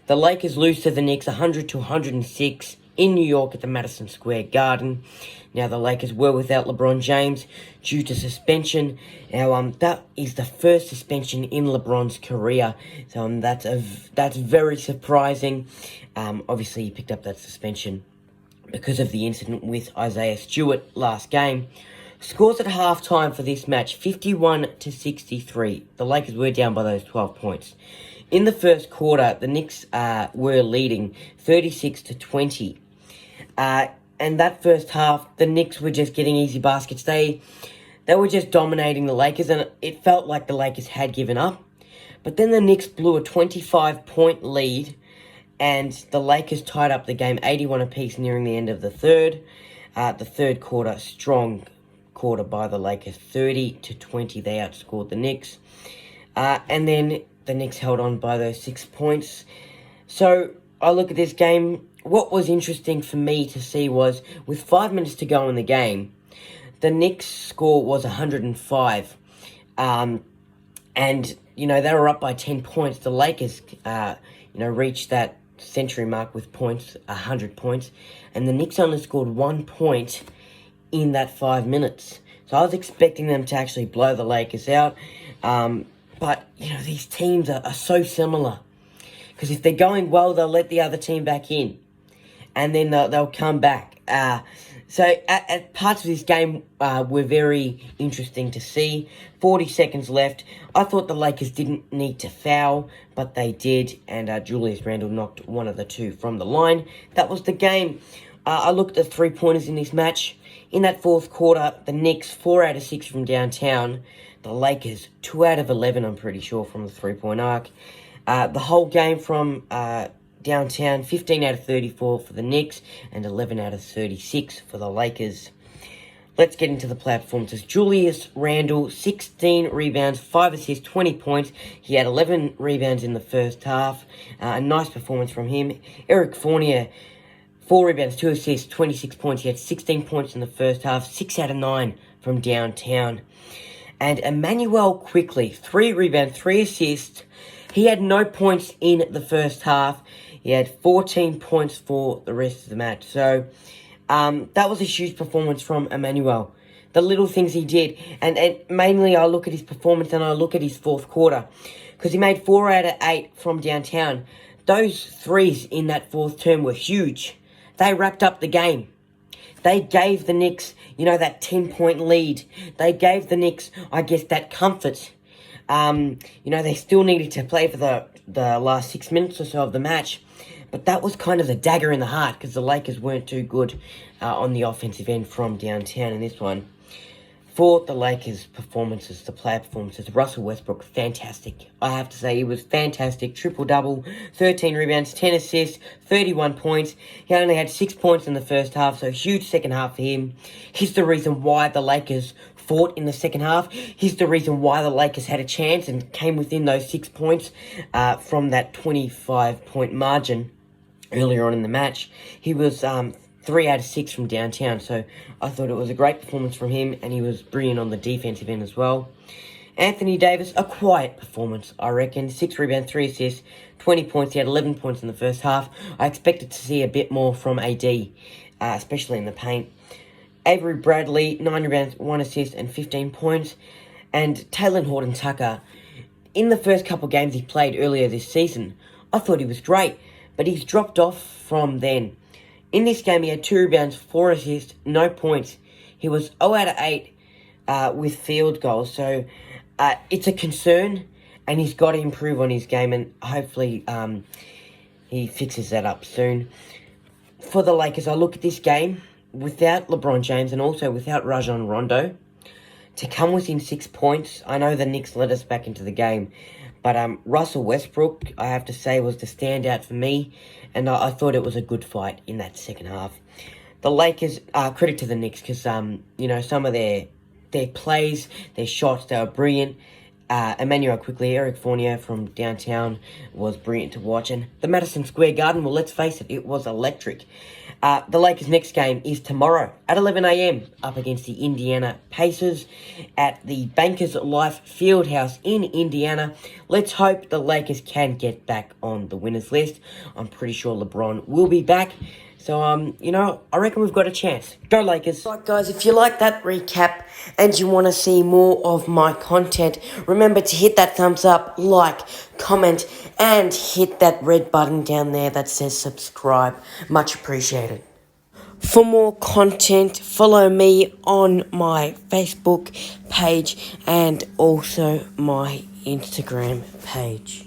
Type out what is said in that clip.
The Lakers lose to the Knicks 100-106 in New York at the Madison Square Garden. Now, the Lakers were without LeBron James due to suspension. Now, that is the first suspension in LeBron's career. So, that's very surprising. Obviously, he picked up that suspension because of the incident with Isaiah Stewart last game. Scores at halftime for this match, 51-63. The Lakers were down by those 12 points. In the first quarter, the Knicks were leading 36-20. And that first half, the Knicks were just getting easy baskets. They were just dominating the Lakers, and it felt like the Lakers had given up. But then the Knicks blew a 25-point lead, and the Lakers tied up the game 81 apiece nearing the end of the third. The third quarter, strong quarter by the Lakers, 30-20. They outscored the Knicks. And then the Knicks held on by those 6 points. So I look at this game. What was interesting for me to see was, with 5 minutes to go in the game, the Knicks' score was 105. And, they were up by 10 points. The Lakers, reached that century mark with points, 100 points. And the Knicks only scored 1 point in that 5 minutes. So I was expecting them to actually blow the Lakers out. But, these teams are so similar. Because if they're going well, they'll let the other team back in. And then they'll come back. So at parts of this game were very interesting to see. 40 seconds left. I thought the Lakers didn't need to foul, but they did. And Julius Randle knocked one of the two from the line. That was the game. I looked at 3-pointers in this match. In that fourth quarter, the Knicks, 4 out of 6 from downtown. The Lakers, 2 out of 11, I'm pretty sure, from the 3-point arc. The whole game from downtown, 15 out of 34 for the Knicks and 11 out of 36 for the Lakers. Let's get into the player performances. Julius Randle, 16 rebounds, 5 assists, 20 points. He had 11 rebounds in the first half. A nice performance from him. Eric Fournier, 4 rebounds, 2 assists, 26 points. He had 16 points in the first half, 6 out of 9 from downtown. And Immanuel Quickly, 3 rebounds, 3 assists. He had no points in the first half. He had 14 points for the rest of the match. So, that was a huge performance from Immanuel. The little things he did. And mainly I look at his performance and I look at his fourth quarter. Because he made 4 out of 8 from downtown. Those threes in that fourth term were huge. They wrapped up the game. They gave the Knicks, that 10-point lead. They gave the Knicks, I guess, that comfort. They still needed to play for the last 6 minutes or so of the match. But that was kind of the dagger in the heart because the Lakers weren't too good on the offensive end from downtown in this one. For the Lakers' performances, the player performances, Russell Westbrook, fantastic. I have to say, he was fantastic. Triple-double, 13 rebounds, 10 assists, 31 points. He only had 6 points in the first half, so huge second half for him. He's the reason why the Lakers fought in the second half. He's the reason why the Lakers had a chance and came within those 6 points from that 25-point margin earlier on in the match. He was 3 out of 6 from downtown, so I thought it was a great performance from him, and he was brilliant on the defensive end as well. Anthony Davis, a quiet performance, I reckon. 6 rebounds, 3 assists, 20 points. He had 11 points in the first half. I expected to see a bit more from AD, especially in the paint. Avery Bradley, 9 rebounds, 1 assist, and 15 points. And Taylor Horton-Tucker, in the first couple games he played earlier this season, I thought he was great, but he's dropped off from then. In this game, he had 2 rebounds, 4 assists, no points. He was 0 out of 8 with field goals. So it's a concern, and he's got to improve on his game, and hopefully he fixes that up soon. For the Lakers, I look at this game without LeBron James and also without Rajon Rondo. To come within 6 points, I know the Knicks let us back into the game, but Russell Westbrook, I have to say, was the standout for me, and I thought it was a good fight in that second half. The Lakers, credit to the Knicks, because, some of their plays, their shots, they were brilliant. Immanuel Quickly, Eric Fournier from downtown was brilliant to watch. And the Madison Square Garden, well, let's face it, it was electric. The Lakers' next game is tomorrow at 11 a.m. up against the Indiana Pacers at the Bank Fieldhouse in Indiana. Let's hope the Lakers can get back on the winners list. I'm pretty sure LeBron will be back. So, I reckon we've got a chance. Go Lakers. Right, guys, if you like that recap and you want to see more of my content, remember to hit that thumbs up, like, comment, and hit that red button down there that says subscribe. Much appreciated. For more content, follow me on my Facebook page and also my Instagram page.